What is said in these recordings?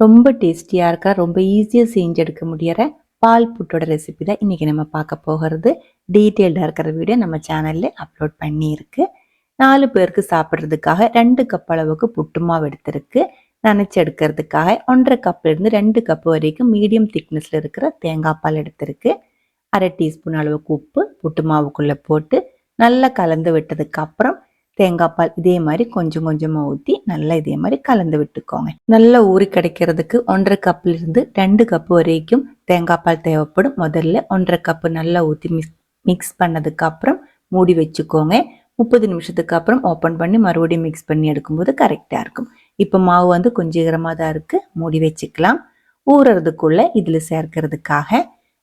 ரொம்ப டேஸ்டியாக இருக்கா, ரொம்ப ஈஸியாக செஞ்செடுக்க முடியற பால் புட்டோட ரெசிபி தான் இன்றைக்கி நம்ம பார்க்க போகிறது. டீட்டெயில்டாக இருக்கிற வீடியோ நம்ம சேனலில் அப்லோட் பண்ணியிருக்கு. 4 பேருக்கு சாப்பிட்றதுக்காக 2 கப் அளவுக்கு புட்டு மாவு எடுத்திருக்கு. நனைச்சி எடுக்கிறதுக்காக 1,5 கப்லேருந்து 2 கப் வரைக்கும் மீடியம் திக்னஸில் இருக்கிற தேங்காய் பால் எடுத்திருக்கு. 1/2 டீஸ்பூன் அளவுக்கு உப்பு புட்டு மாவுக்குள்ளே போட்டு நல்லா கலந்து விட்டதுக்கு அப்புறம் தேங்காய் பால் இதே மாதிரி கொஞ்சம் கொஞ்சமாக ஊற்றி நல்லா இதே மாதிரி கலந்து விட்டுக்கோங்க. நல்லா ஊறி கிடைக்கிறதுக்கு 1,5 கப்லேருந்து 2 கப் வரைக்கும் தேங்காய் பால் தேவைப்படும். முதல்ல 1,5 கப்பு நல்லா ஊற்றி மிக்ஸ் பண்ணதுக்கு அப்புறம் மூடி வச்சுக்கோங்க. 30 நிமிஷத்துக்கு அப்புறம் ஓப்பன் பண்ணி மறுபடியும் மிக்ஸ் பண்ணி எடுக்கும்போது கரெக்டாக இருக்கும். இப்போ மாவு வந்து கொஞ்சம் ஈரமாக தான் இருக்குது, மூடி வச்சுக்கலாம். ஊறுறதுக்குள்ளே இதில் சேர்க்கறதுக்காக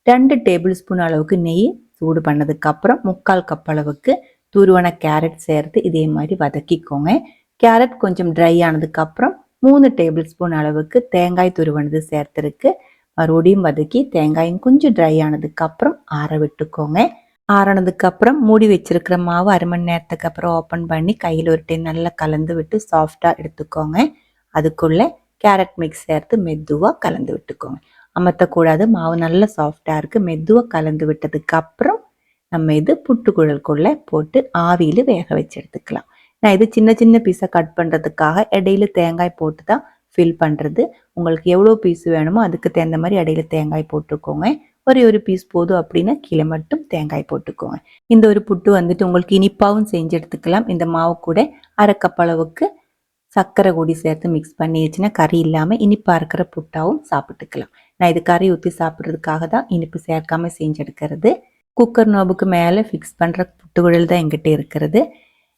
2 டேபிள் ஸ்பூன் அளவுக்கு நெய் சூடு பண்ணதுக்கு அப்புறம் 3/4 கப் அளவுக்கு துருவன கேரட் சேர்த்து இதே மாதிரி வதக்கிக்கோங்க. கேரட் கொஞ்சம் ட்ரை ஆனதுக்கு அப்புறம் 3 டேபிள் ஸ்பூன் அளவுக்கு தேங்காய் துருவனது சேர்த்துருக்கு. மறுபடியும் வதக்கி தேங்காயும் கொஞ்சம் ட்ரை ஆனதுக்கு அப்புறம் ஆற விட்டுக்கோங்க. ஆறினதுக்கு அப்புறம் மூடி வச்சிருக்கிற மாவு 1/2 மணி நேரத்துக்கு அப்புறம் ஓப்பன் பண்ணி கையில் ஒரு டைம் நல்லா கலந்து விட்டு சாஃப்டாக எடுத்துக்கோங்க. அதுக்குள்ளே கேரட் மிக்ஸ் சேர்த்து மெதுவாக கலந்து விட்டுக்கோங்க. அமர்த்தக்கூடாது, மாவு நல்லா சாஃப்டாக இருக்குது. மெதுவாக கலந்து விட்டதுக்கு அப்புறம் நம்ம இது புட்டுக்குழலுக்குள்ளே போட்டு ஆவியில் வேக வச்சு எடுத்துக்கலாம். நான் இது சின்ன சின்ன பீஸாக கட் பண்ணுறதுக்காக இடையில தேங்காய் போட்டு தான் ஃபில் பண்ணுறது. உங்களுக்கு எவ்வளோ பீஸ் வேணுமோ அதுக்கு தகுந்த மாதிரி இடையில தேங்காய் போட்டுக்கோங்க. ஒரு பீஸ் போதும் அப்படின்னா கீழே மட்டும் தேங்காய் போட்டுக்கோங்க. இந்த ஒரு புட்டு வந்துட்டு உங்களுக்கு இனிப்பாகவும் செஞ்சு எடுத்துக்கலாம். இந்த மாவு கூட 1/2 கப் அளவுக்கு சர்க்கரை கூடி சேர்த்து மிக்ஸ் பண்ணி வச்சுன்னா கறி இல்லாமல் இனிப்பாக இருக்கிற புட்டாவும் சாப்பிட்டுக்கலாம். நான் இது கறி ஊற்றி சாப்பிட்றதுக்காக தான் இனிப்பு சேர்க்காமல் செஞ்சு எடுக்கிறது. குக்கர் நோபுக்கு மேலே ஃபிக்ஸ் பண்ணுற புட்டுகுழல் தான் எங்கிட்ட இருக்கிறது.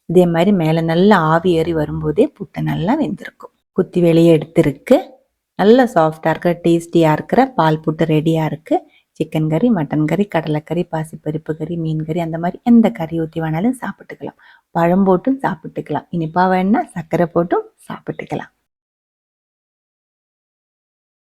இதே மாதிரி மேலே நல்லா ஆவி ஏறி வரும்போதே புட்டு நல்லா வெந்திருக்கும். குத்தி வெளியே எடுத்துருக்கு. நல்லா சாஃப்டாக இருக்கிற டேஸ்டியாக இருக்கிற பால் புட்டு ரெடியாக இருக்குது. சிக்கன் கறி, மட்டன் கறி, கடலைக்கறி, பாசிப்பருப்பு கறி, மீன் கறி, அந்த மாதிரி எந்த கறி ஊற்றி வேணாலும் சாப்பிட்டுக்கலாம். பழம் போட்டும் சாப்பிட்டுக்கலாம். இனிப்பாக வேணா சர்க்கரை போட்டும் சாப்பிட்டுக்கலாம்.